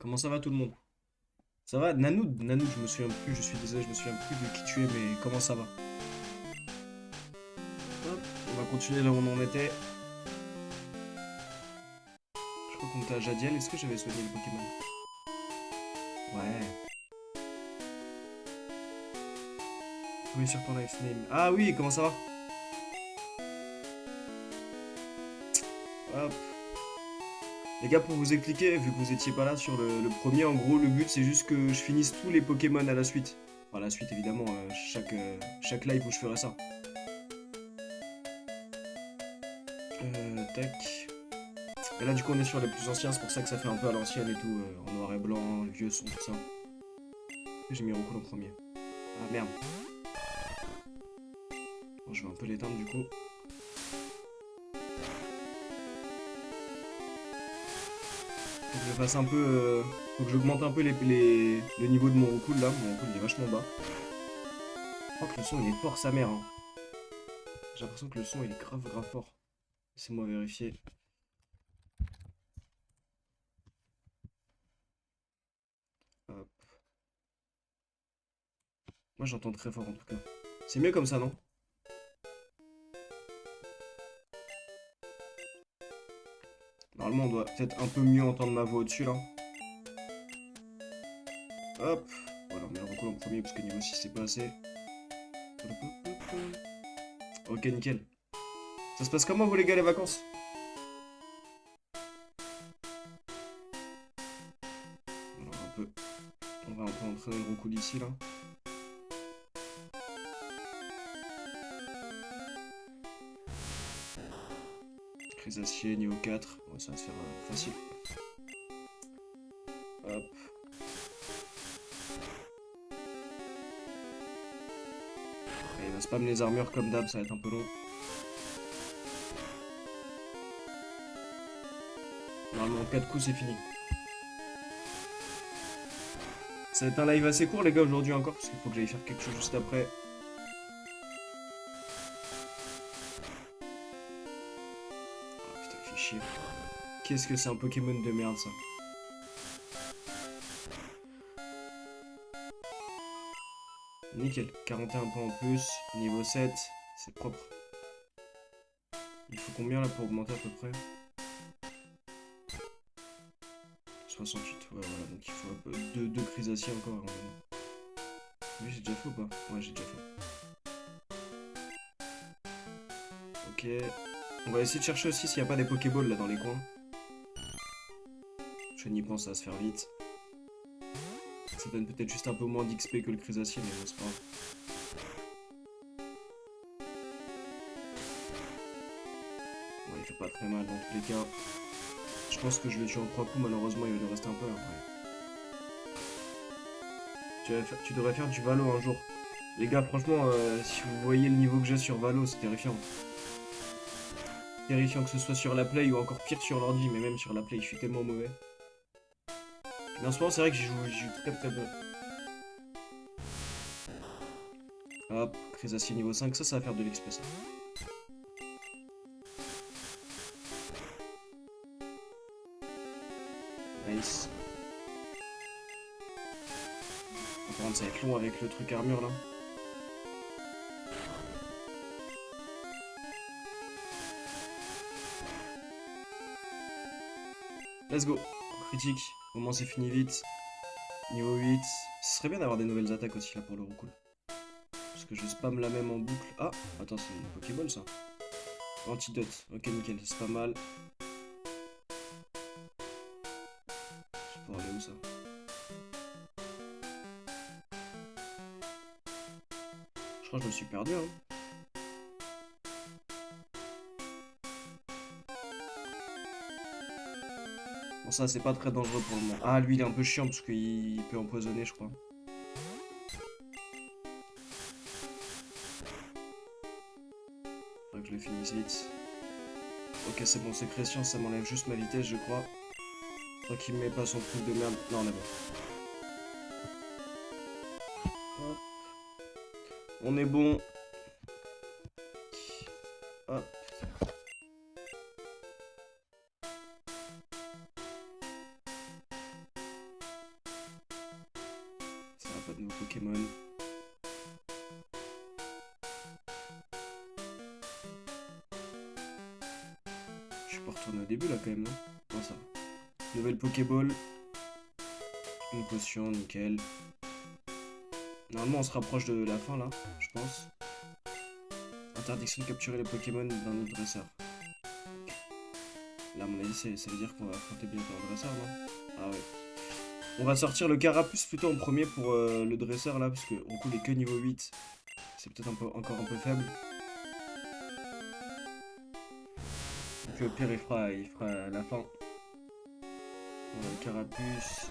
Comment ça va tout le monde? Ça va? Nanoud, je me souviens plus, je suis désolé, je me souviens plus de qui tu es, mais comment ça va? Hop, on va continuer là où on en était. Je crois qu'on était à Jadiel, est-ce que j'avais soigné le Pokémon? Ouais. Oui, sur ton life name. Ah oui, comment ça va? Hop. Les gars, pour vous expliquer, vu que vous étiez pas là sur le premier, en gros, le but c'est juste que je finisse tous les Pokémon à la suite. Enfin, à la suite, évidemment, chaque live où je ferai ça. Tac. Et là, du coup, on est sur les plus anciens, c'est pour ça que ça fait un peu à l'ancienne et tout, en noir et blanc, le vieux son, tout ça. J'ai mis Roku en premier. Ah merde. Bon, je vais un peu l'éteindre du coup. Faut que je fasse un peu. Faut que j'augmente un peu le niveau de mon Roku là. Mon Roku il est vachement bas. Je crois que le son il est fort sa mère. Hein. J'ai l'impression que le son il est grave fort. Laissez-moi vérifier. Hop. Moi j'entends très fort en tout cas. C'est mieux comme ça, non? Normalement on doit peut-être un peu mieux entendre ma voix au-dessus là. Hop. Voilà, on met le Roku en premier parce que niveau 6 c'est pas assez. Ok, nickel. Ça se passe comment vous les gars les vacances? Alors, on va un peu entraîner le Roku d'ici là. Crésacier niveau 4. Ouais, ça va se faire facile. Hop. Après, il va spam les armures comme d'hab, ça va être un peu long. Normalement, en 4 coups, c'est fini. Ça va être un live assez court, les gars, aujourd'hui encore, parce qu'il faut que j'aille faire quelque chose juste après. Oh putain, il fait chier. Qu'est-ce que c'est un Pokémon de merde, ça. Nickel. 41 points en plus. Niveau 7. C'est propre. Il faut combien là pour augmenter à peu près? 68. Ouais, voilà. Donc il faut un peu 2 Crisaciers encore. Oui, j'ai déjà fait ou pas? Ouais, j'ai déjà fait. Ok. On va essayer de chercher aussi s'il n'y a pas des Pokéballs là dans les coins. Je n'y pense, ça va se faire vite. Ça donne peut-être juste un peu moins d'XP que le Crésacier, mais bon, c'est pas grave. Ouais, il fait pas très mal dans tous les cas. Je pense que je le tue en 3 coups, malheureusement, il va lui rester un peu. Hein, ouais. Tu devrais faire du Valo un jour. Les gars, franchement, si vous voyez le niveau que j'ai sur Valo, c'est terrifiant. Terrifiant que ce soit sur la Play ou encore pire sur l'ordi, mais même sur la Play, je suis tellement mauvais. Mais en ce moment, c'est vrai que j'y joue très peu. Hop, Crésacier niveau 5, ça va faire de l'XP ça. Nice. Par contre, ça va être long avec le truc armure là. Let's go. Critique. Au moins, c'est fini vite. Niveau 8. Ce serait bien d'avoir des nouvelles attaques aussi là pour le recool. Parce que je spam la même en boucle. Ah, attends, c'est une Pokéball ça. Antidote. Ok, nickel, c'est pas mal. C'est pour aller où ça? Je crois que je me suis perdu, hein. Bon, ça, c'est pas très dangereux pour le moment. Ah, lui, il est un peu chiant parce qu'il peut empoisonner, je crois. Faudrait que je le finisse vite. Ok, c'est bon, c'est Sécrétion, ça m'enlève juste ma vitesse, je crois. Tant qu'il me met pas son truc de merde. Non, on est bon. Hop. On est bon. Hop. Pas de nouveaux Pokémon. Je suis pas retourné au début là quand même, non? Non, ça va. Nouvelle Pokéball. Une potion, nickel. Normalement, on se rapproche de la fin là, je pense. Interdiction de capturer les Pokémon d'un autre dresseur. Là, à mon avis, ça veut dire qu'on va affronter bientôt un dresseur, non? Ah ouais. On va sortir le Carapuce plutôt en premier pour le dresseur là, parce que Roncoul est que niveau 8. C'est peut-être encore un peu faible. Donc au pire, il fera la fin. On a le Carapuce.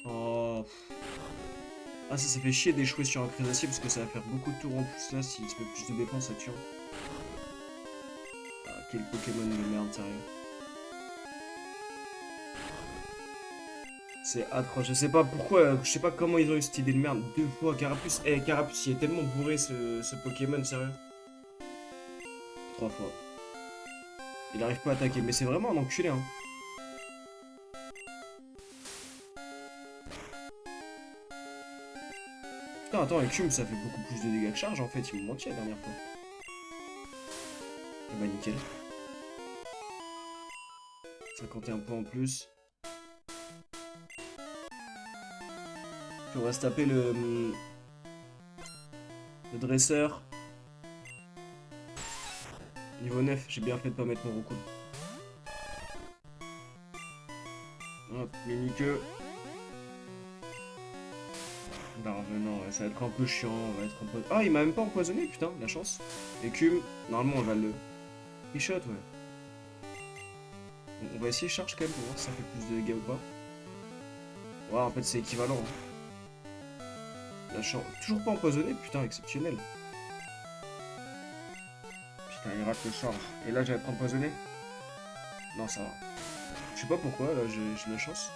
Oh. Ah, ça fait chier d'échouer sur un créancier parce que ça va faire beaucoup de tours en plus là. S'il se met plus de défense, ça tue. Ah, quel Pokémon de merde, sérieux. C'est atroce. Je sais pas pourquoi, je sais pas comment ils ont eu cette idée de merde. 2 fois Carapuce. Eh, Carapuce, il est tellement bourré ce Pokémon, sérieux. 3 fois. Il arrive pas à attaquer, mais c'est vraiment un enculé, hein. Putain, attends, Écume, ça fait beaucoup plus de dégâts que charge en fait. Il me mentait la dernière fois. Eh bah, nickel. 51 points en plus. Puis on va se taper le dresseur. Niveau 9, j'ai bien fait de pas mettre mon recours. Hop, mini-queue. Non, non, ça va être un peu chiant, on va être un peu... Ah, il m'a même pas empoisonné, putain, la chance. Écume, normalement on va le... He-shot, ouais. On va essayer charge quand même pour voir si ça fait plus de dégâts ou pas. Ouais, en fait c'est équivalent. Hein. La chance... Toujours pas empoisonné, putain, exceptionnel. Putain, il rate le charge. Et là, j'allais être empoisonné? Non, ça va. Je sais pas pourquoi, là, j'ai la chance.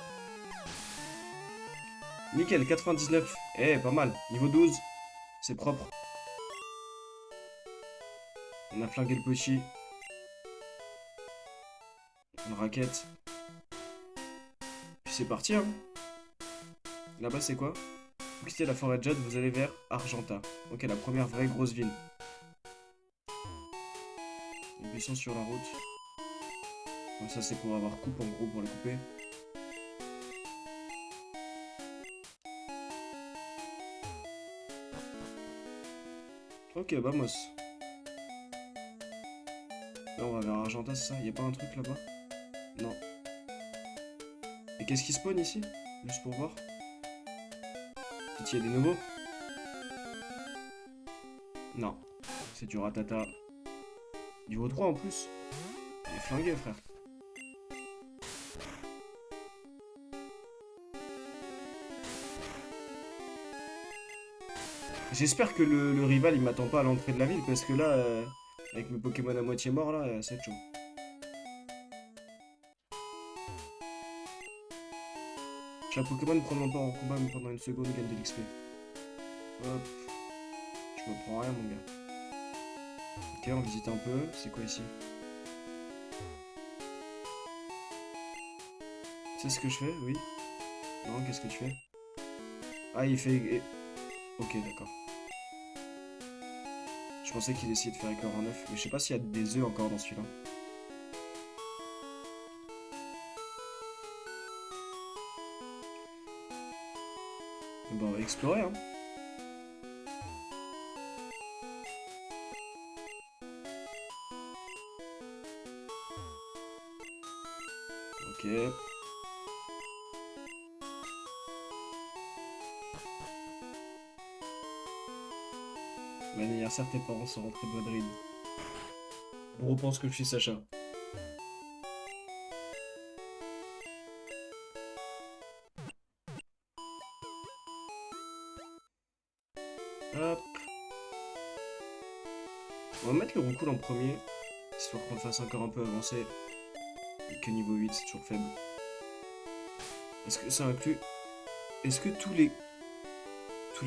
Nickel, 99. Eh, pas mal. Niveau 12. C'est propre. On a flingué le petit. Une raquette. Puis c'est parti, hein. Là-bas, c'est quoi? Vous quittez la forêt de Jade, vous allez vers Argenta. Ok, la première vraie grosse ville. Les buissons sur la route. Bon, ça, c'est pour avoir coupe, en gros, pour les couper. Ok, vamos. Là, on va vers Argenta, c'est ça? Y'a pas un truc là-bas? Non. Et qu'est-ce qui spawn ici? Juste pour voir. Peut-être qu'il y a des nouveaux? Non. C'est du ratata. Niveau 3 en plus. Il est flingué, frère. J'espère que le rival il m'attend pas à l'entrée de la ville parce que là, avec mes Pokémon à moitié morts là, ça va être chaud. Chaque Pokémon prenant part en combat mais pendant une seconde gagne de l'XP. Hop. Je me prends rien mon gars. Ok, on visite un peu. C'est quoi ici? C'est ce que je fais? Oui. Non, qu'est-ce que tu fais? Ah, il fait... Ok, d'accord. Je pensais qu'il essayait de faire éclore un œuf, mais je sais pas s'il y a des œufs encore dans celui-là. Bon, on va explorer, hein. Ok. Mon anniversaire, tes parents sont rentrés de Madrid. On repense que je suis Sacha. Hop. On va mettre le recoul en premier, histoire qu'on le fasse encore un peu avancer. Et que niveau 8, c'est toujours faible. Est-ce que ça inclut... Est-ce que tous les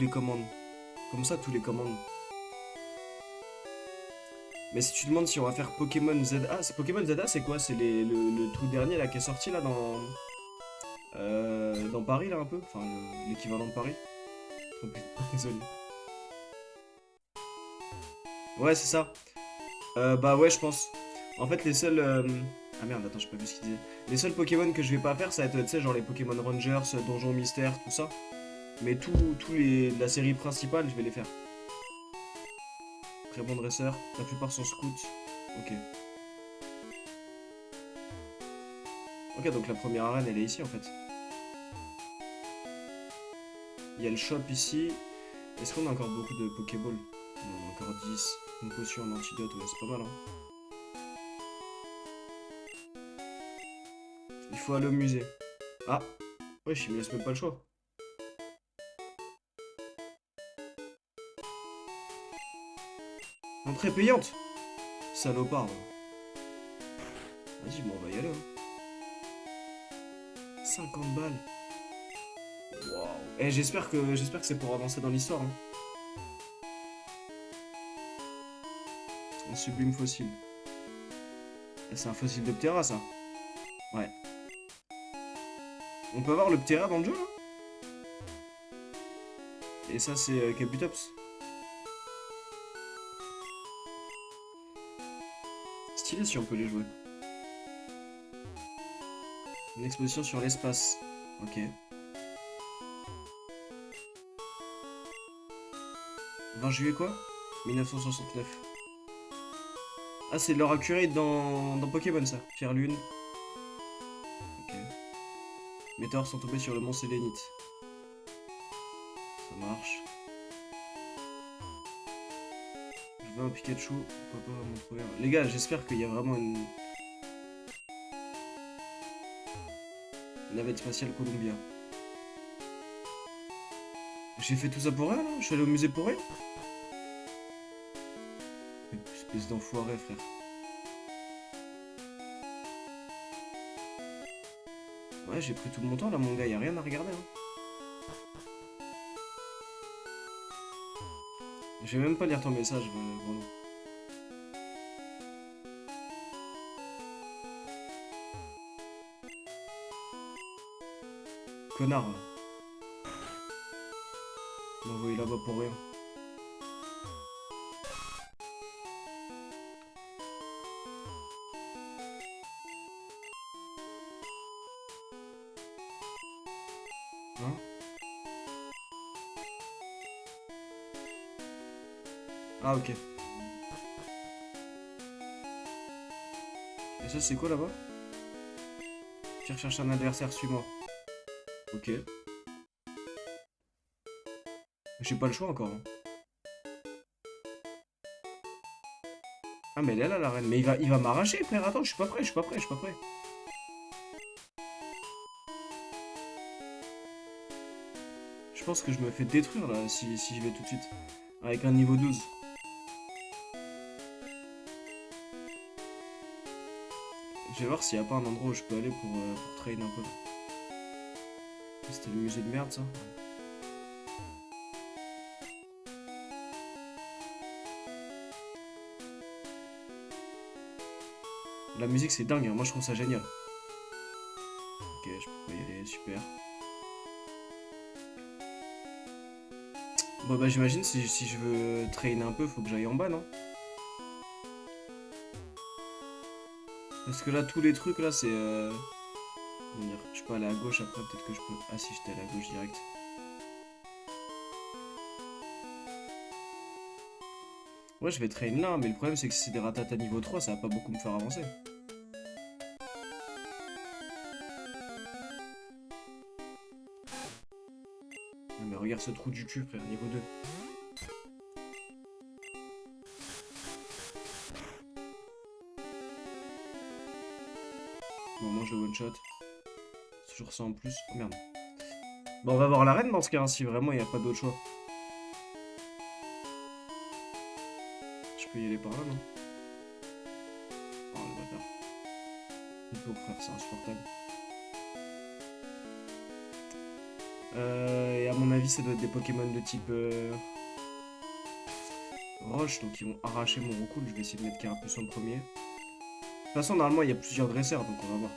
commandes... Comme ça, tous les commandes... Mais si tu demandes si on va faire Pokémon ZA... C'est Pokémon ZA, c'est quoi? C'est le tout dernier là qui est sorti là dans... Dans Paris, là, un peu. Enfin, l'équivalent de Paris. Désolé. Ouais, c'est ça. Bah ouais, je pense. En fait, les seuls... Ah merde, attends, j'ai pas vu ce qu'il disait. Les seuls Pokémon que je vais pas faire, ça va être, tu sais, genre les Pokémon Rangers, Donjon Mystère, tout ça. Mais tous les de la série principale, je vais les faire. Très bon dresseur. La plupart sont scouts. Ok. Ok, donc la première arène, elle est ici, en fait. Il y a le shop ici. Est-ce qu'on a encore beaucoup de Pokéball? On en a encore 10. Une potion, un antidote, ouais, c'est pas mal, hein. Il faut aller au musée. Ah, wesh, il me laisse même pas le choix. Entrée payante. Salopard. Vas-y, bon, on va y aller, hein. 50 balles. Waouh. Eh, j'espère que c'est pour avancer dans l'histoire, hein. Un sublime fossile. Eh, c'est un fossile de Ptera, ça. Ouais. On peut avoir le Ptera dans le jeu, là. Et ça, c'est Kabutops. Stylé si on peut les jouer. Une exposition sur l'espace. Ok. 20 juillet quoi? 1969. Ah, c'est leur accurate dans Pokémon, ça. Pierre Lune. Ok. Météores sont tombés sur le mont Sélénite. Ça marche. Je veux un Pikachu. Pourquoi pas m'en trouver un. Les gars, j'espère qu'il y a vraiment une navette spatiale Columbia. J'ai fait tout ça pour rien, là? Je suis allé au musée pour rien? Espèce d'enfoiré, frère. Ouais, j'ai pris tout mon temps, là, mon gars. Y'a rien à regarder, hein. Je vais même pas lire ton message, Bruno. Connard. M'a envoyé là-bas pour rien. Hein? Ah, ok. Et ça, c'est quoi là-bas? Tu recherches un adversaire, suis-moi. Ok. J'ai pas le choix encore, hein. Ah, mais elle est là, la reine. Mais il va m'arracher, frère. Attends, je suis pas prêt, je suis pas prêt, je suis pas prêt. Je pense que je me fais détruire, là, si je vais tout de suite. Avec un niveau 12. Je vais voir s'il y a pas un endroit où je peux aller pour train un peu. C'était le musée de merde, ça. La musique, c'est dingue, hein. Moi, je trouve ça génial. Ok, je peux y aller, super. Bon, bah, j'imagine, si je veux train un peu, faut que j'aille en bas, non? Parce que là, tous les trucs, là, c'est... Comment dire? Je peux aller à gauche après, peut-être que je peux... Ah si, j'étais allé à gauche direct. Ouais, je vais train là, mais le problème, c'est que si c'est des ratatas niveau 3, ça va pas beaucoup me faire avancer. Non, mais regarde ce trou du cul, frère, niveau 2. Bon, on mange le one shot. C'est toujours ça en plus. Oh merde. Bon, on va voir l'arène dans ce cas, hein, si vraiment il n'y a pas d'autre choix. Je peux y aller par là, non? Oh, le bâtard. Il faut, frère, c'est insupportable. Et à mon avis, ça doit être des Pokémon de type Roche, donc ils vont arracher mon Roucoule. Je vais essayer de mettre Carapuce en premier. De toute façon, normalement, il y a plusieurs dresseurs, donc on va voir.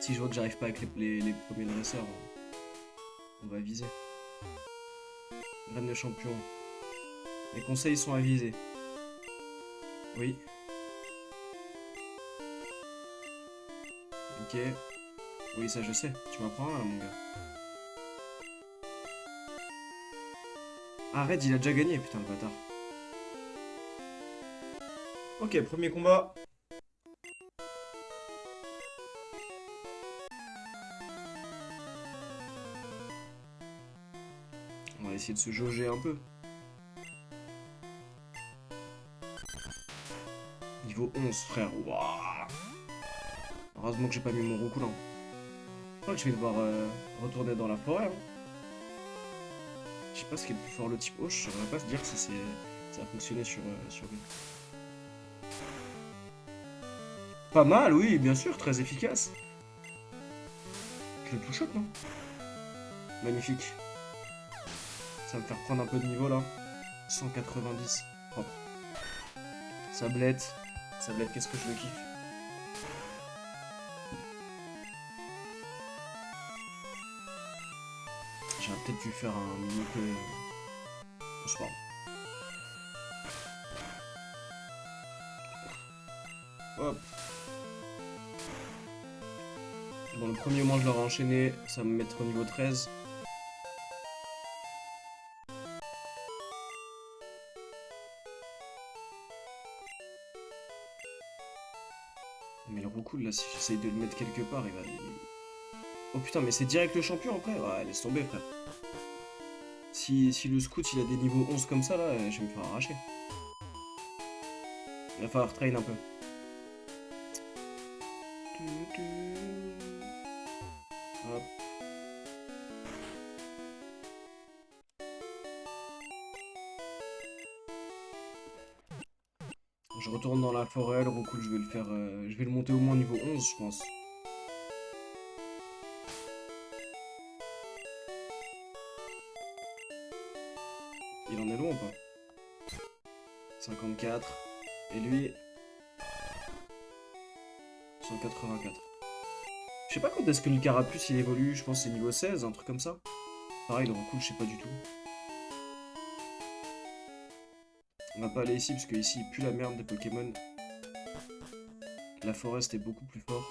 Si je vois que j'arrive pas avec les premiers dresseurs, on va viser. Graine de champion. Les conseils sont avisés. Oui. Ok. Oui, ça je sais. Tu m'apprends là, mon gars. Arrête, il a déjà gagné, putain, le bâtard. Ok, premier combat. On va essayer de se jauger un peu. Niveau 11, frère. Waouh. Heureusement que j'ai pas mis mon roucoulant. Je crois que je vais devoir retourner dans la forêt. Hein. Je sais pas ce qui est le plus fort le type. Oh, je saurais pas te dire si ça a fonctionné sur lui. Pas mal, oui, bien sûr, très efficace. Je le touche non? Magnifique. Ça va me faire prendre un peu de niveau là. 190. Propre. Sablette. Sablette, qu'est-ce que je le kiffe. J'aurais peut-être dû faire un mini que. Bonsoir. Hop. Bon, le premier au moins je l'aurai enchaîné. Ça va me mettre au niveau 13. Mais le roucoule là, si j'essaye de le mettre quelque part, il va. Oh putain, mais c'est direct le champion après. Ouais, laisse tomber, frère. Si le scout il a des niveaux 11 comme ça là, je vais me faire arracher. Il va falloir train un peu. Hop. Je retourne dans la forêt, le roucoule je vais le faire. Je vais le monter au moins niveau 11 je pense. Il en est loin ou pas? 54. Et lui 184. Je sais pas quand est-ce que le carapuce il évolue, je pense que c'est niveau 16, un truc comme ça. Pareil, le roucoule je sais pas du tout. On va pas aller ici parce que ici il pue la merde des Pokémon. La forêt c'était beaucoup plus fort.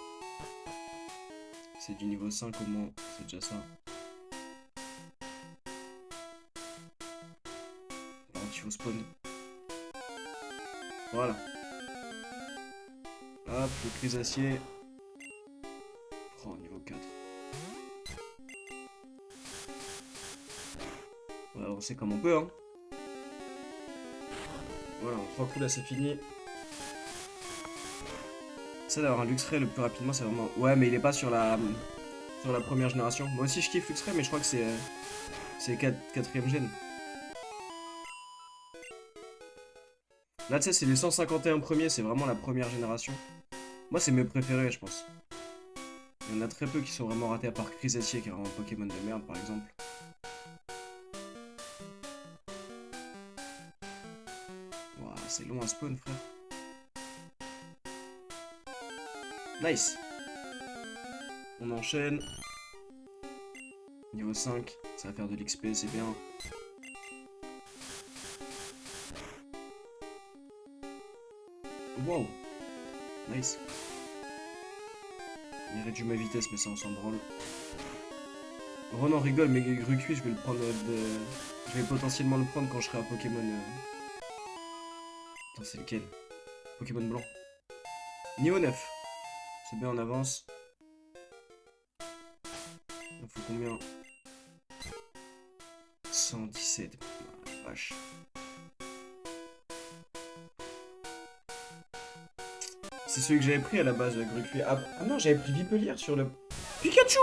C'est du niveau 5 au moins, c'est déjà ça. Par contre il faut spawn. Voilà. Hop, le Crisacier. Oh, niveau 4. Ouais, on sait comme on peut, hein. Voilà, en 3 coups là c'est fini. Ça d'avoir un Luxray le plus rapidement c'est vraiment... Ouais mais il est pas sur la première génération. Moi aussi je kiffe Luxray mais je crois que c'est 4ème gène. Là tu sais c'est les 151 premiers, c'est vraiment la première génération. Moi c'est mes préférés je pense. Il y en a très peu qui sont vraiment ratés à part Crisacier qui est vraiment un Pokémon de merde par exemple. Ouah, c'est long à spawn frère. Nice. On enchaîne. Niveau 5, ça va faire de l'XP, c'est bien. Wow. Nice. Il réduit ma vitesse, mais ça on s'en branle. Ronan rigole, mais Grucuit, je vais le prendre Je vais potentiellement le prendre quand je serai un Pokémon... Attends, c'est lequel? Pokémon blanc. Niveau 9. C'est bien, on avance. Il faut combien? 117. Ah, la vache. C'est celui que j'avais pris à la base, le Grucuit. Ah non, j'avais pris Vipelier sur le... Pikachu!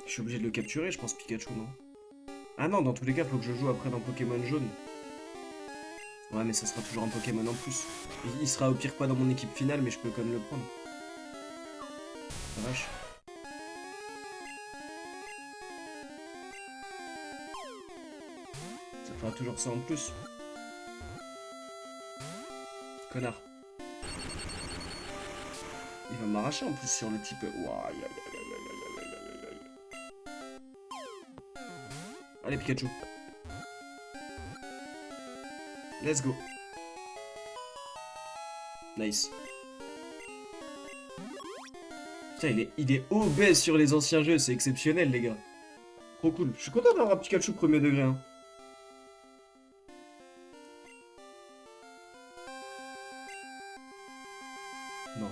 Je suis obligé de le capturer, je pense, Pikachu, non? Ah non, dans tous les cas, faut que je joue après dans Pokémon jaune. Ouais, mais ça sera toujours un Pokémon en plus. Il sera au pire pas dans mon équipe finale, mais je peux quand même le prendre. La vache. Ça fera toujours ça en plus. Connard. Il va m'arracher en plus sur le type. Ouah, aïe, aïe, aïe, aïe, aïe, aïe, aïe, aïe, aïe. Allez, Pikachu. Let's go. Nice. Putain, il est obèse sur les anciens jeux, c'est exceptionnel, les gars. Trop cool. Je suis content d'avoir un Pikachu premier degré. Hein. Non.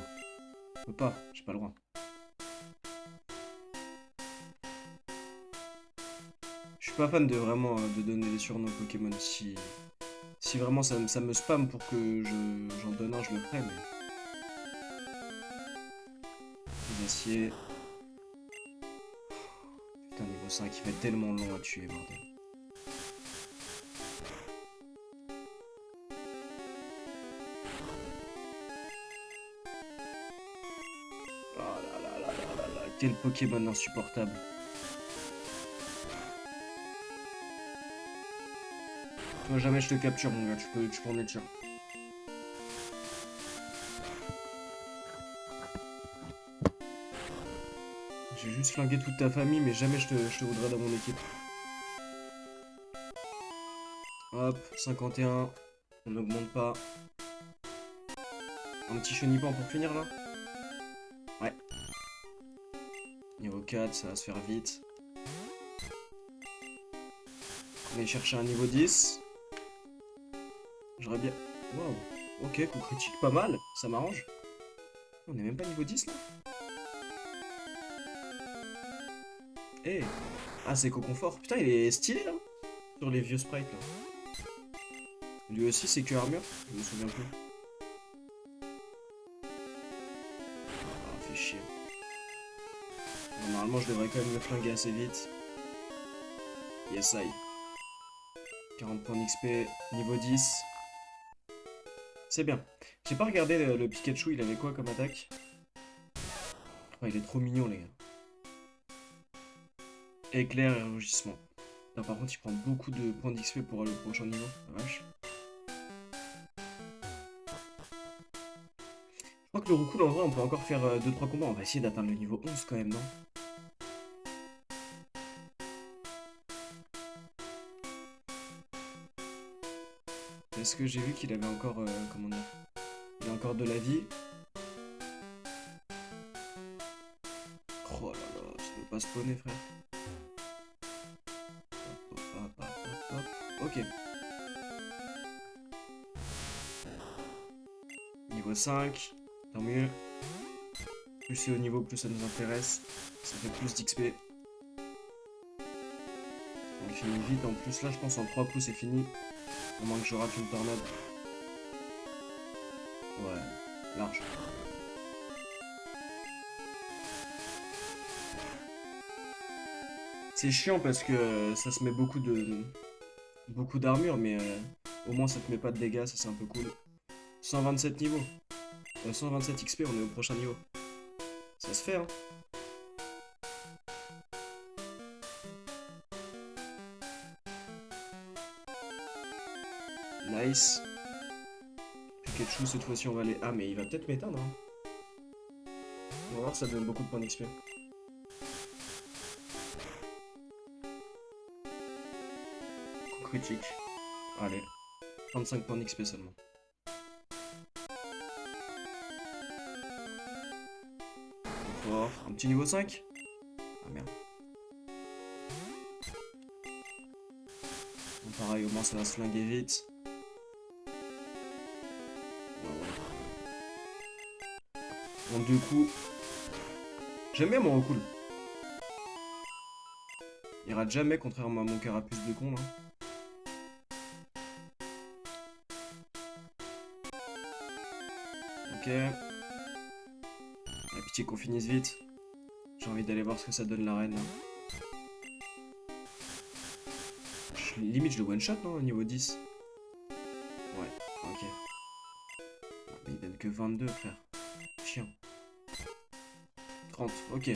Je peux pas, j'ai pas le droit. Je suis pas fan de vraiment de donner des surnoms aux Pokémon. Si vraiment ça me spam pour que j'en donne un, je le ferai, mais. Acier. Putain, niveau 5, il va être tellement long à tuer, bordel. Oh là là là là là là, quel Pokémon insupportable. Toi, jamais je te capture, mon gars, tu peux en être sûr. J'ai juste flingué toute ta famille, mais jamais je te voudrais dans mon équipe. Hop, 51. On n'augmente pas. Un petit chenipan pour finir, là. Ouais. Niveau 4, ça va se faire vite. On va chercher un niveau 10. J'aurais bien... Waouh. Ok, coup critique pas mal. Ça m'arrange. On est même pas niveau 10, là. Eh. Ah, c'est Coconfort. Putain, il est stylé, là. Sur les vieux sprites, là. Lui aussi, c'est que armure. Je me souviens plus. Ah, fait chier. Bon, normalement, je devrais quand même me flinguer assez vite. Yes, I. 40 points d'XP, niveau 10. C'est bien. J'ai pas regardé le Pikachu, il avait quoi comme attaque? Oh, il est trop mignon, les gars. Éclair et rugissement. Non, par contre, il prend beaucoup de points d'XP pour le prochain niveau. La vache. Je crois que le Roucoule, en vrai, on peut encore faire 2-3 combats. On va essayer d'atteindre le niveau 11 quand même, non? Est-ce que j'ai vu qu'il avait encore... comment dire? Il a encore de la vie. Oh là là, ça peut pas spawner, frère. Hop, hop, hop, hop, hop. Ok. Niveau 5. Tant mieux. Plus c'est au niveau, plus ça nous intéresse. Ça fait plus d'XP. On finit vite. En plus, là, je pense en 3 coups, c'est fini. À moins que je rate une tornade. Ouais, large. C'est chiant parce que ça se met beaucoup d'armure, mais au moins ça te met pas de dégâts, ça c'est un peu cool. 127 niveaux. 127 XP, on est au prochain niveau. Ça se fait, hein. Nice. Pikachu, cette fois-ci, on va aller... Ah, mais il va peut-être m'éteindre, hein. On va voir, ça donne beaucoup de points d'XP. Coup critique. Allez. 35 points d'XP seulement. Fort. Un petit niveau 5. Ah, merde. Bon, pareil, au moins ça va se flinguer vite. En 2 coups. J'aime bien mon recul. Il rate jamais, contrairement à mon carapuce de con, là. Ok. La pitié qu'on finisse vite. J'ai envie d'aller voir ce que ça donne l'arène. Limite, je le one shot, non, au niveau 10. Ouais, ok. Mais il donne que 22, frère. Chiant. 30, ok.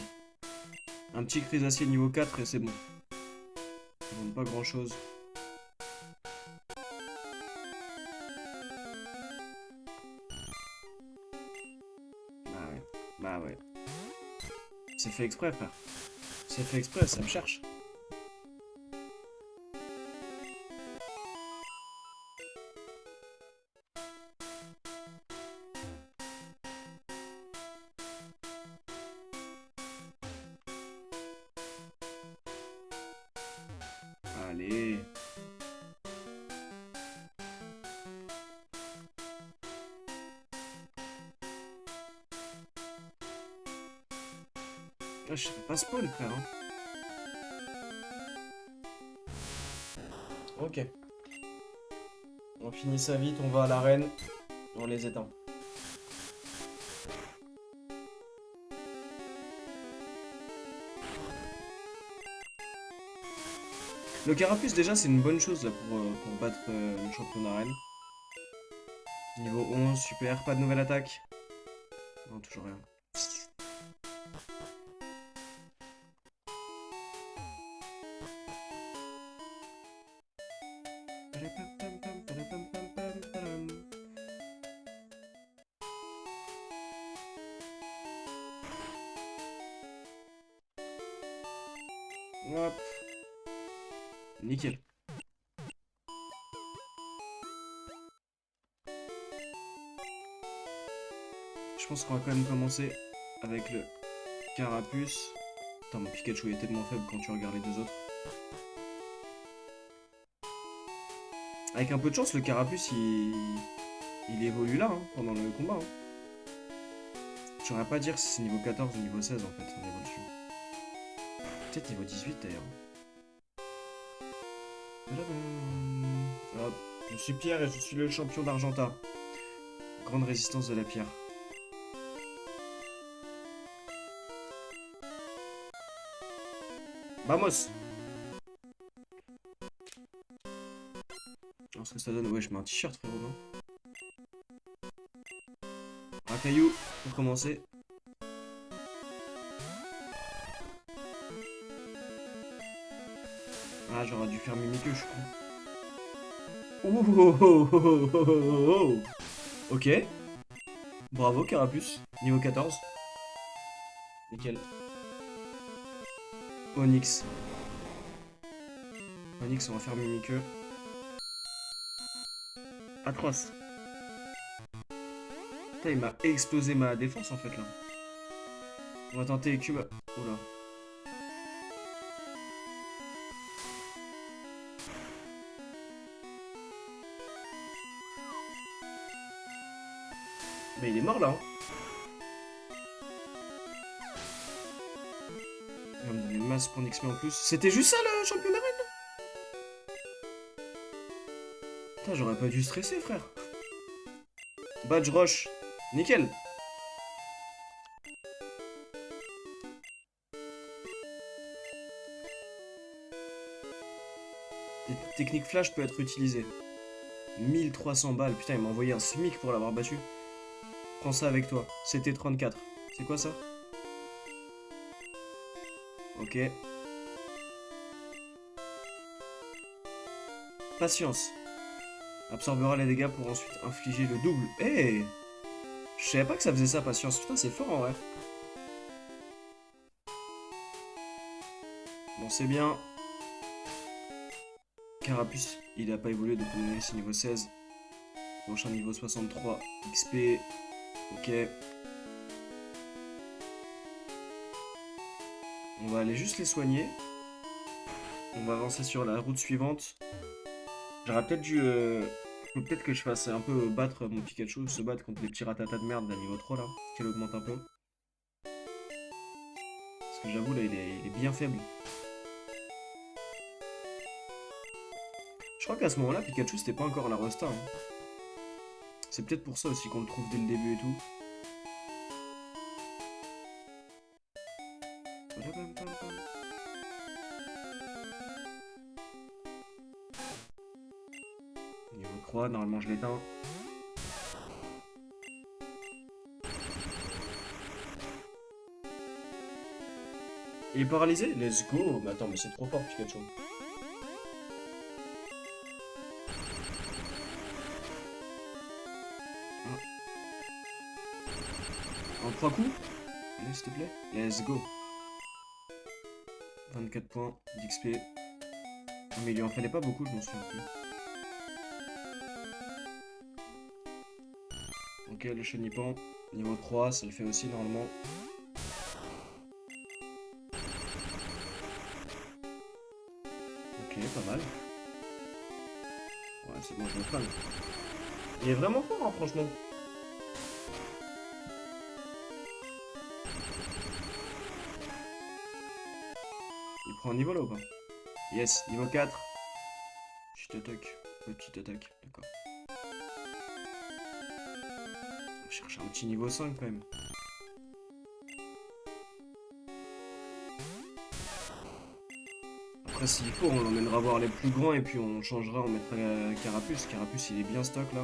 Un petit Crisacier niveau 4 et c'est bon. Ça demande pas grand chose. Ah ouais. Bah ouais. C'est fait exprès, frère. C'est fait exprès, ça me cherche. Allez. Ah, je sais pas spawn, frère. Hein. Ok. On finit ça vite, on va à l'arène. On les éteint. Le carapuce, déjà, c'est une bonne chose là pour battre le champion d'arène. Niveau 11, super. Pas de nouvelle attaque. Non, toujours rien. Hop. Nickel. Je pense qu'on va quand même commencer avec le carapuce. Putain, mon Pikachu est tellement faible quand tu regardes les deux autres. Avec un peu de chance, le carapuce, il évolue là, hein, pendant le combat. Hein. Je saurais pas dire si c'est niveau 14 ou niveau 16 en fait, son évolution. Peut-être niveau 18 d'ailleurs. Hop. Je suis Pierre et je suis le champion d'Argenta. Grande résistance de la pierre. Vamos! Alors ce que ça donne, ouais je mets un t-shirt frérot, non? Un caillou pour commencer. Ah j'aurais dû faire Mimikyu je crois. Oh, oh, oh, oh, oh, oh, oh. Ok. Bravo Carapuce. Niveau 14. Nickel. Onyx. Onyx on va faire Mimikyu. Atroce. Putain, il m'a explosé ma défense en fait là. On va tenter Cube. Oula. Mais il est mort là. Hein. Il va me donner une masse pour XP en plus. C'était juste ça le champion d'arène. Putain, j'aurais pas dû stresser frère. Badge Roche. Nickel. Technique flash peut être utilisée. 1300 balles. Putain, il m'a envoyé un SMIC pour l'avoir battu. Prends ça avec toi. C'était 34. C'est quoi ça? Ok. Patience. Absorbera les dégâts pour ensuite infliger le double. Eh hey, je savais pas que ça faisait ça, patience. Putain, c'est fort en vrai. Bon, c'est bien. Carapuce, il a pas évolué, donc on est ici niveau 16. Prochain niveau 63. XP. Ok. On va aller juste les soigner. On va avancer sur la route suivante. J'aurais peut-être dû... Faut peut-être que je fasse un peu battre mon Pikachu, se battre contre les petits ratatas de merde à niveau 3 là, qu'elle augmente un peu. Parce que j'avoue là il est bien faible. Je crois qu'à ce moment là Pikachu c'était pas encore la Rosta. Hein. C'est peut-être pour ça aussi qu'on le trouve dès le début et tout. Niveau 3, normalement je l'éteins. Il est paralysé? Let's go! Mais attends, mais c'est trop fort Pikachu. En 3 coups? Allez, s'il te plaît. Let's go. 24 points d'XP. Mais il lui en fallait pas beaucoup, je m'en souviens plus. Ok, le chenipan. Niveau 3, ça le fait aussi normalement. Ok, pas mal. Ouais, c'est bon, je me flingue. Il est vraiment fort, hein, franchement. Il prend un niveau là ou pas? Yes, niveau 4. Petite attaque. Petite attaque, d'accord. On cherche un petit niveau 5 quand même. Après, s'il faut, on l'emmènera voir les plus grands et puis on changera, on mettra Carapuce. Carapuce, il est bien stock là.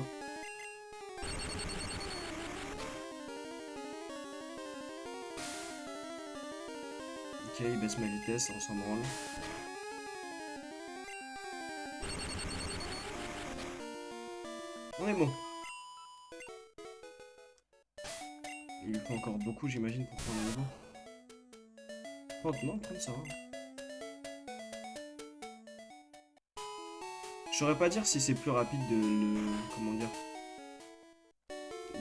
Ok, il baisse ma vitesse, on s'en branle. On est bon. Il lui faut encore beaucoup, j'imagine, pour prendre le niveau. 30, non, 30 ça va. Je saurais pas dire si c'est plus rapide de le... Comment dire,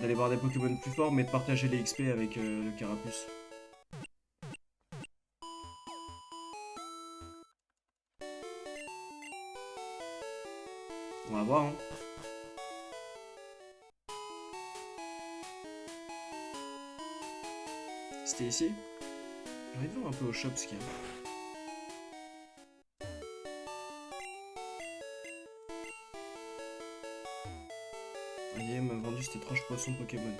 d'aller voir des Pokémon plus forts, mais de partager les XP avec le Carapuce. On va voir, hein. C'était ici. J'ai envie de voir un peu au shop ce qu'il y a. Il m'a vendu cet étrange poisson Pokémon.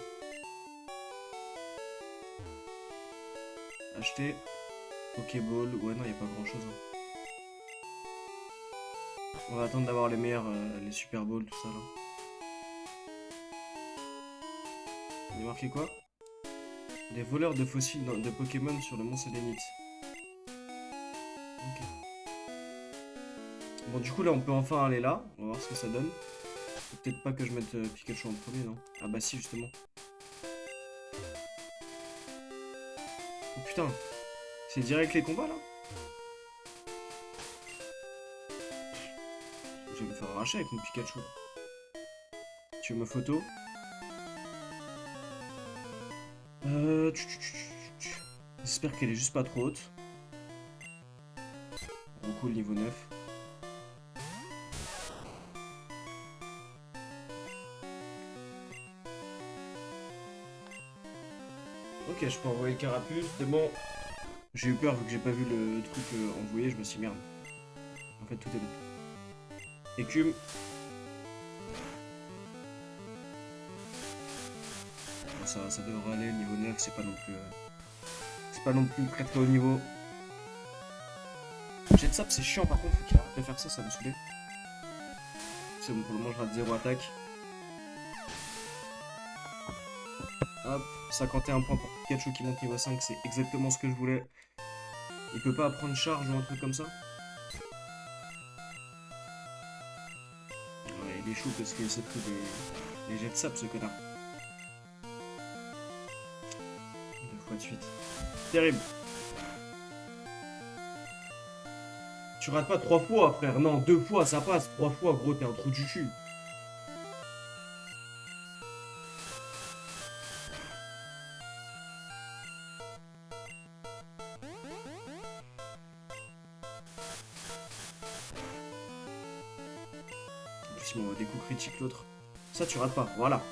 Acheter. Pokéball. Ouais, non, il n'y a pas grand chose. Hein. On va attendre d'avoir les meilleurs, les Super Balls, tout ça là. Il est marqué quoi? Des voleurs de fossiles de Pokémon sur le mont Sélénite. Ok. Bon, du coup, là, on peut enfin aller là. On va voir ce que ça donne. Faut peut-être pas que je mette Pikachu en premier, non? Ah bah si, justement. Oh putain. C'est direct les combats, là? Je vais me faire arracher avec mon Pikachu. Tu veux ma photo? J'espère qu'elle est juste pas trop haute. Beaucoup le niveau 9. Ok, je peux envoyer le Carapuce, c'est bon. J'ai eu peur vu que j'ai pas vu le truc envoyé, je me suis dit merde. En fait, tout est bon. Écume. Bon, ça devrait aller, niveau 9, c'est pas non plus... c'est pas non plus très très haut niveau. Jet Sap, c'est chiant par contre, faut qu'il arrête de faire ça, ça me saoulait. C'est bon, pour le moment, je rate 0 attaque. Hop, 51 points pour Pikachu qui monte niveau 5, c'est exactement ce que je voulais. Il peut pas prendre charge ou un truc comme ça? Ouais, il est chaud parce qu'il s'est pris des jets de sable, ce connard. 2 fois de suite. Terrible. Tu rates pas 3 fois, frère. Non, 2 fois, ça passe. 3 fois, gros, t'es un trou du cul. En plus, il m'envoie des coups critiques, l'autre. Ça, tu rates pas. Voilà.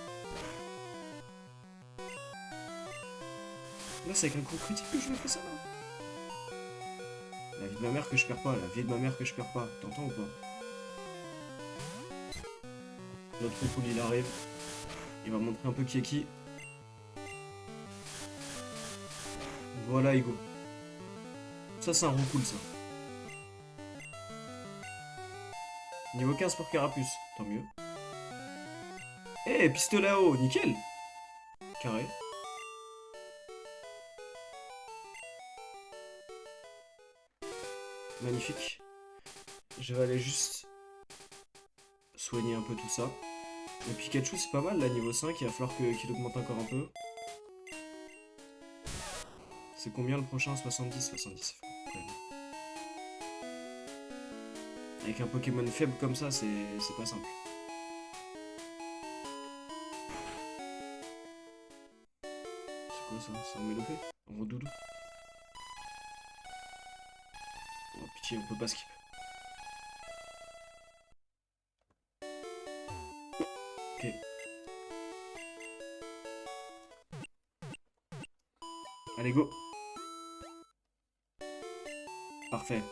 Là, c'est avec un coup critique que je me fais ça, là. La vie de ma mère que je perds pas. La vie de ma mère que je perds pas. T'entends ou pas? Notre coup, il arrive. Il va montrer un peu qui est qui. Voilà, Ego. Ça, c'est un roucoule, ça. Niveau 15 pour Carapuce. Tant mieux. Eh, pistolet à eau. Nickel. Carré. Magnifique. Je vais aller juste soigner un peu tout ça. Le Pikachu, c'est pas mal, là, niveau 5. Il va falloir qu'il augmente encore un peu. C'est combien le prochain? 70, 70. Ouais. Avec un Pokémon faible comme ça, c'est pas simple. C'est quoi ça? C'est un Mélopée? Un Redoudou? Oh pitié, on peut pas skip. Ok. Allez, go. Parfait.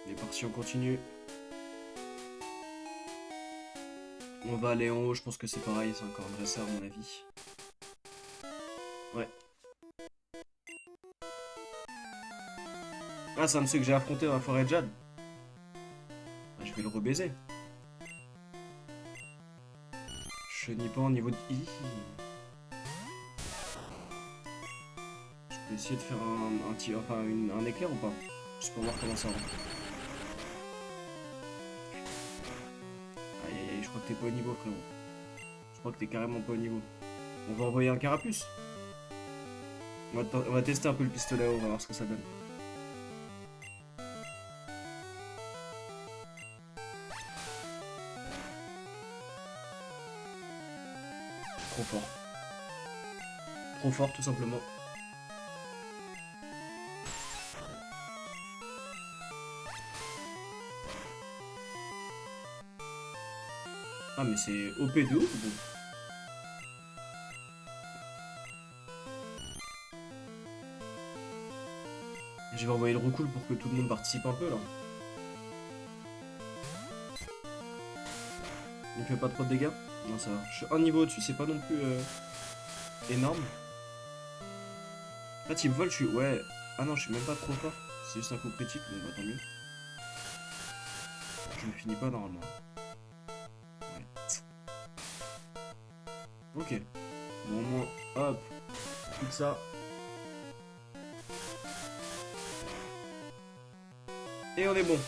On est parti, on continue. On va aller en haut, je pense que c'est pareil, c'est encore un dresseur à mon avis. Ouais. Ah, c'est un de ceux que j'ai affronté dans la forêt de Jade. Ah, je vais le rebaiser. Chenipan niveau de I. Je peux essayer de faire un tir, enfin un éclair ou pas? Juste pour voir comment ça va. Aïe aïe aïe, je crois que t'es pas au niveau, frérot. Je crois que t'es carrément pas au niveau. On va envoyer un carapuce. On va tester un peu le pistolet, on va voir ce que ça donne. Trop fort. Trop fort, tout simplement. Ah, mais c'est OP de ouf, bon. Je vais envoyer le recool pour que tout le monde participe un peu, là. Il me fait pas trop de dégâts? Non, ça va. Je suis un niveau au-dessus, c'est pas non plus énorme. En fait, il me vole, je suis... Ouais. Ah non, je suis même pas trop fort. C'est juste un coup critique, donc bah tant mieux. Je ne finis pas normalement. Ouais. Ok. Bon, au moins, hop. Tout ça. Et on est bon.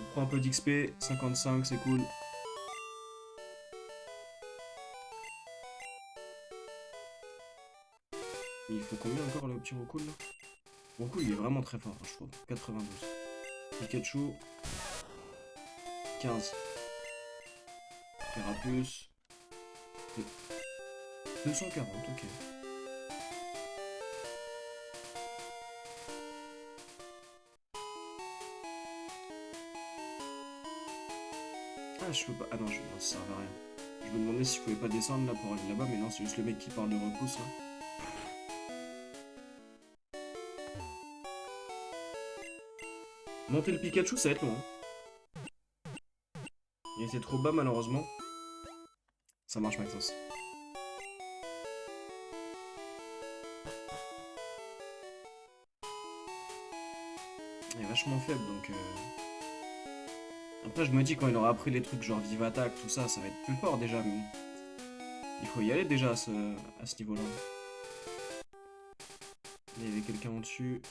On prend un peu d'XP. 55, c'est cool. Il faut combien encore le petit recoul là? Recoul, il est vraiment très fort, je trouve. 92. Pikachu. 15. Carapuce. 240, ok. Ah, je peux pas. Ah non, non, ça sert à rien. Je me demandais si je pouvais pas descendre là pour aller là-bas, mais non, c'est juste le mec qui parle de repousse là. Monter le Pikachu, ça va être long. Hein. Il était trop bas malheureusement. Ça marche, Maxence. Il est vachement faible donc. Après, je me dis quand il aura appris les trucs genre Vive Attack, tout ça, ça va être plus fort déjà. Mais il faut y aller déjà à ce niveau-là. Il y avait quelqu'un au-dessus.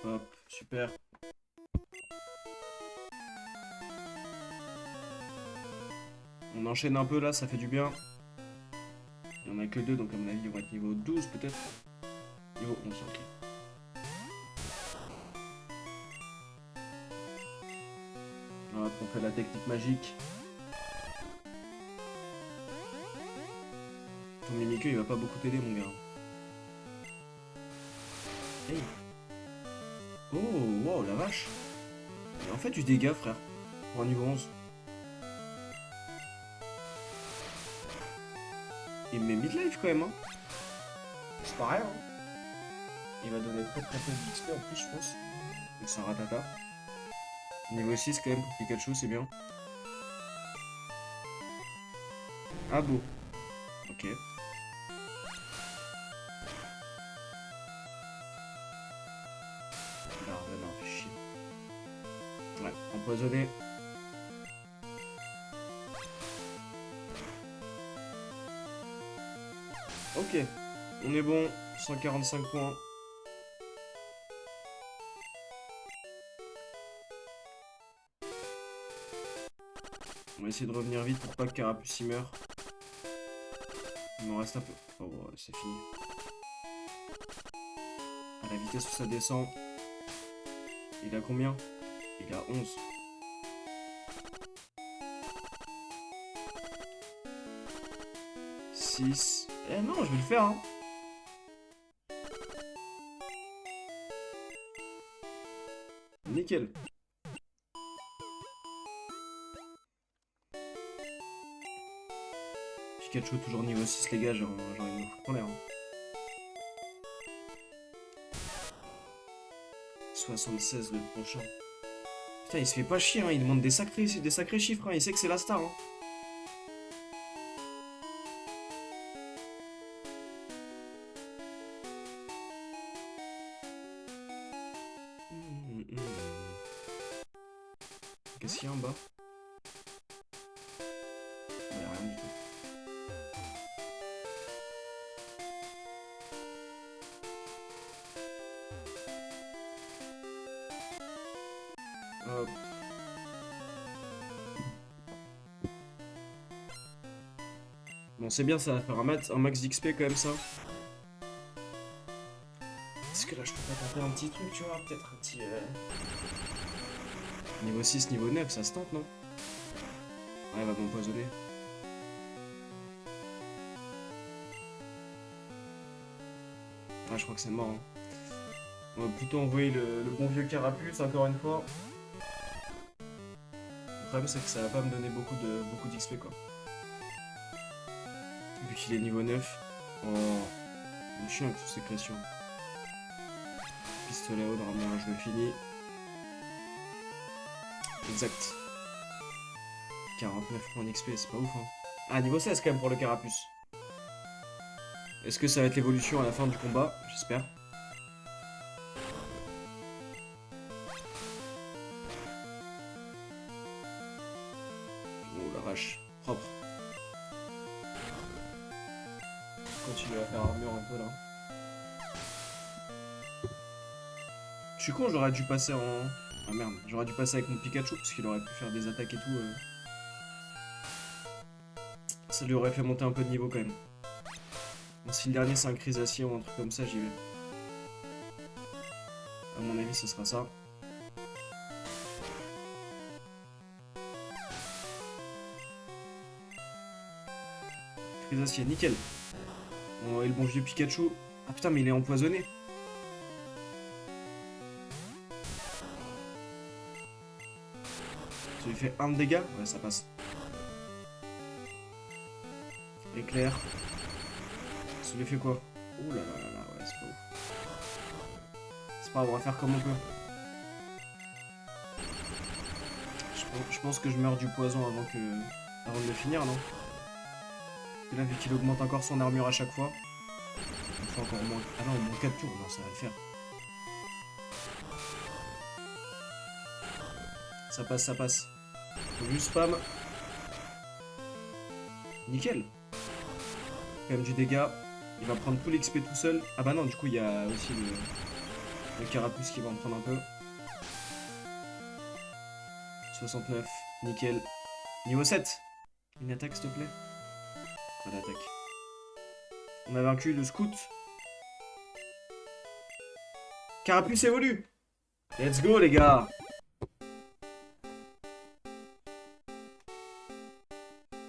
Hop, super. On enchaîne un peu là, ça fait du bien. Il n'y en a que deux, donc à mon avis, on va être niveau 12 peut-être. Niveau 11, ok. Hop, on fait la technique magique. Ton Mimikyu, il va pas beaucoup t'aider, mon gars. Hey. Oh, wow, la vache. Il en fait du dégât, frère. Pour un niveau 11. Il me met midlife quand même, hein. C'est pas rien, hein. Il va donner très très peu d'XP en plus, je pense. Donc c'est un ratata. Niveau 6 quand même pour Pikachu, c'est bien. Ah beau. Ok. Non, fais chier. Ouais, empoisonné. Ok. On est bon. 145 points. On va essayer de revenir vite pour pas que Carapuce y meure. Il m'en reste un peu. Oh, ouais, c'est fini. À la vitesse où ça descend. Il a combien? Il a 11. Eh non, je vais le faire, hein. Nickel. Pikachu toujours niveau 6, les gars, genre il me fout en l'air. Hein. 76 le prochain. Putain, il se fait pas chier, hein. Il demande des sacrés chiffres, hein. Il sait que c'est la star. Hein. Qu'est-ce qu'il y a en bas? Il n'y a rien du tout. Hop. Bon, c'est bien, ça va faire un max d'XP quand même, ça. Est-ce que là, je peux pas tenter un petit truc, tu vois? Peut-être un petit... Niveau 6, niveau 9, ça se tente, non? Ouais, elle va m'empoisonner. Ah, je crois que c'est mort. Hein. On va plutôt envoyer le bon vieux Carapuce, encore une fois. Le problème, c'est que ça va pas me donner beaucoup d'XP, quoi. Vu qu'il est niveau 9. Oh, il est chiant avec toutes ces créations. Pistolet à eau, normalement, là, je le finis. Exact. 49 points d'XP, c'est pas ouf, hein. Ah, niveau 16 quand même pour le Carapuce. Est-ce que ça va être l'évolution à la fin du combat? J'espère. Oh la vache, propre. Continue à faire armure un peu là. Je suis con, j'aurais dû passer en... Ah merde, j'aurais dû passer avec mon Pikachu parce qu'il aurait pu faire des attaques et tout. Ça lui aurait fait monter un peu de niveau quand même. Bon, si le dernier c'est un Crisacier ou un truc comme ça, j'y vais. À mon avis, ce sera ça. Crisacier, nickel. Bon, et le bon vieux Pikachu. Ah putain, mais il est empoisonné. Ça lui fait 1 de dégâts? Ouais, ça passe. Éclair. Ça lui fait quoi? Ouh là là là là, ouais, c'est pas ouf. C'est pas grave, on va faire comme on peut. Je pense que je meurs du poison avant de le finir, non? Et là, vu qu'il augmente encore son armure à chaque fois, il faut encore moins... Ah non, au moins 4 tours, non, ça va le faire. Ça passe, ça passe. Faut juste spam. Nickel. Quand même du dégât. Il va prendre tout l'XP tout seul. Ah bah non, du coup, il y a aussi le Carapuce qui va en prendre un peu. 69. Nickel. Niveau 7. Une attaque, s'il te plaît. Pas d'attaque. On a vaincu le scout. Carapuce évolue. Let's go, les gars.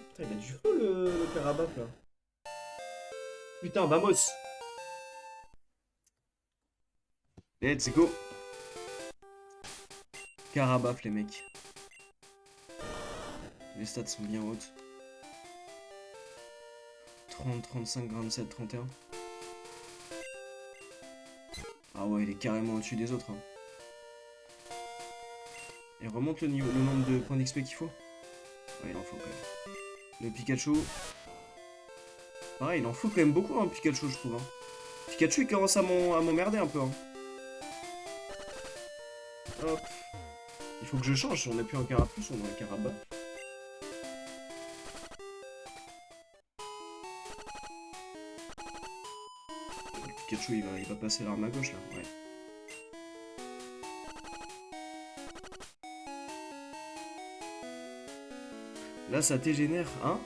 Putain, il a du feu, le Carabaf, là. Putain, vamos. Let's go. Carabaf, les mecs. Les stats sont bien hautes. 30, 35, 27, 31. Ah ouais, il est carrément au-dessus des autres. Hein. Et remonte le nombre de points d'XP qu'il faut. Ouais, il en faut quand même. Le Pikachu. Pareil, il en faut quand même beaucoup, hein, Pikachu, je trouve. Hein. Pikachu, il commence à m'emmerder un peu. Hein. Hop. Il faut que je change. Si on n'a plus un Carapuce, on a un Carabaf. Pikachu, il va passer l'arme à gauche, là. Ouais. Là, ça dégénère, hein?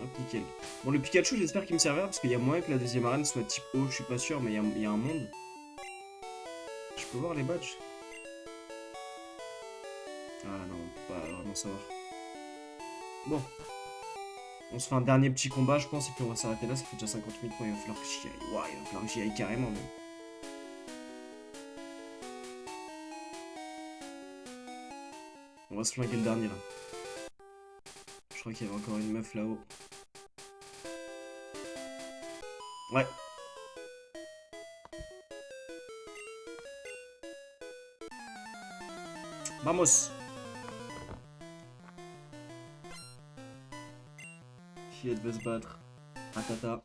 Hop, nickel. Bon, le Pikachu, j'espère qu'il me servira parce qu'il y a moyen que la deuxième arène soit type O. Je suis pas sûr, mais il y a un monde. Je peux voir les badges? Ah non, on peut pas vraiment savoir. Bon, on se fait un dernier petit combat, je pense, et puis on va s'arrêter là. Ça fait déjà 50 minutes. Il va falloir que j'y aille. Ouah, il va falloir que j'y aille carrément, même. On va se flinguer le dernier là. Je crois qu'il y avait encore une meuf là-haut. Ouais. Vamos. Fillette veut se battre. Atata.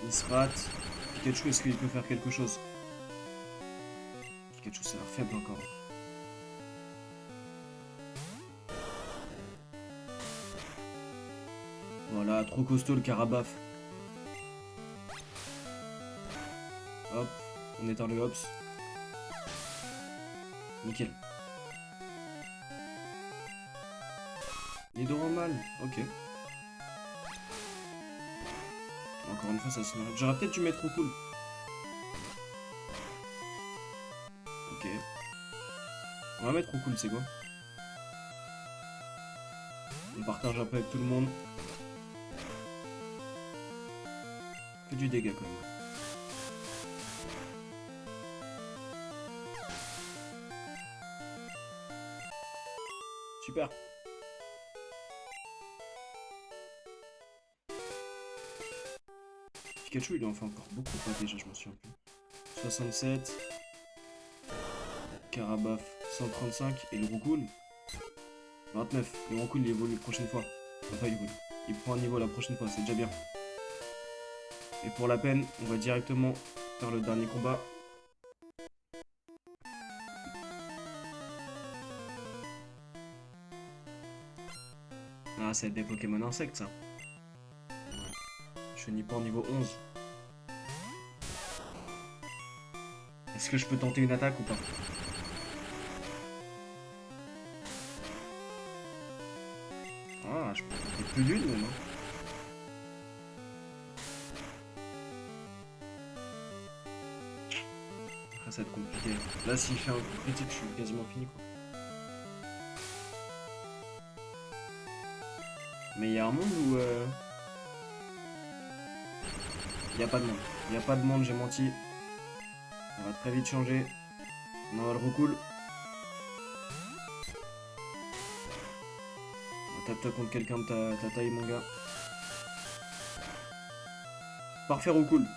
Il se rate. Pikachu, est-ce qu'il peut faire quelque chose? Pikachu, ça a l'air faible encore. Voilà, trop costaud le Carabaf. Hop, on éteint le Hops. Nickel. Nidoran, ok. Encore une fois, ça se mérite. J'aurais peut-être dû mettre cool. Ok. On va mettre cool, c'est quoi? On partage un peu avec tout le monde. Fait du dégât quand même. Super. Pikachu, il en fait encore beaucoup, pas déjà, je m'en souviens plus. 67. Carabaf, 135. Et le Roucoule, 29. Le Roucoule, il évolue la prochaine fois. Enfin, il évolue. Il prend un niveau la prochaine fois, c'est déjà bien. Et pour la peine, on va directement faire le dernier combat. Ah, c'est des Pokémon insectes, ça. Chenipan niveau 11. Est-ce que je peux tenter une attaque ou pas? Ah, je peux tenter plus d'une même. Après, ça va être compliqué. Là, s'il fait un coup critique, je suis quasiment fini, quoi. Mais il y a un monde où... Il n'y a pas de monde. Il n'y a pas de monde, j'ai menti. On va très vite changer. On a le Roucoule. Tape-toi contre quelqu'un de ta taille, mon gars. Parfait, Roucoule.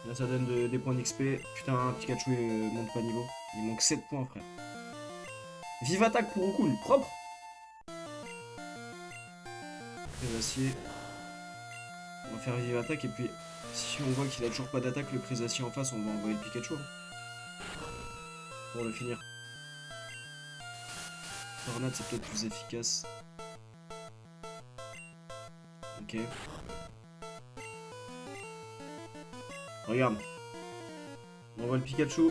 Là, ça donne des points d'XP. Putain, Pikachu monte pas niveau. Il manque 7 points, frère. Vive attaque pour Roucoule, propre. Crésacier. On va faire vive attaque et puis si on voit qu'il a toujours pas d'attaque, le Crésacier en face, on va envoyer le Pikachu. Pour le finir. Tornade, c'est peut-être plus efficace. Ok. Regarde. On envoie le Pikachu.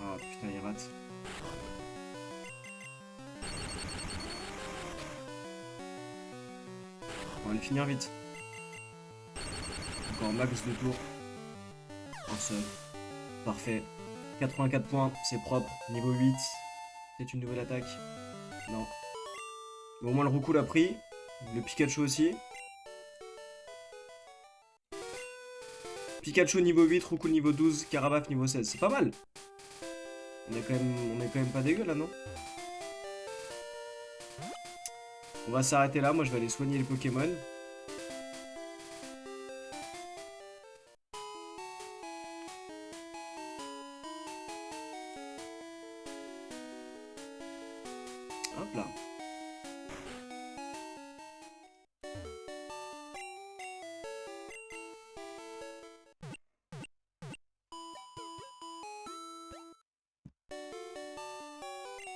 Ah putain, il rate. On va le finir vite. Encore max de tours. Un seul. Parfait. 84 points, c'est propre. Niveau 8. Peut-être une nouvelle attaque. Non. Mais au moins le Roucoule a pris. Le Pikachu aussi. Pikachu niveau 8, Roucoule niveau 12, Carabaf niveau 16. C'est pas mal. On est quand même pas dégueu là, non? On va s'arrêter là. Moi, je vais aller soigner les Pokémon. Hop là.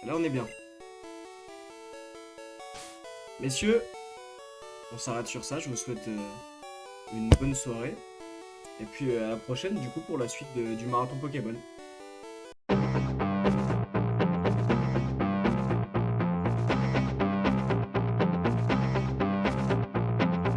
Là, on est bien. Messieurs, on s'arrête sur ça. Je vous souhaite une bonne soirée. Et puis à la prochaine, du coup, pour la suite du marathon Pokémon.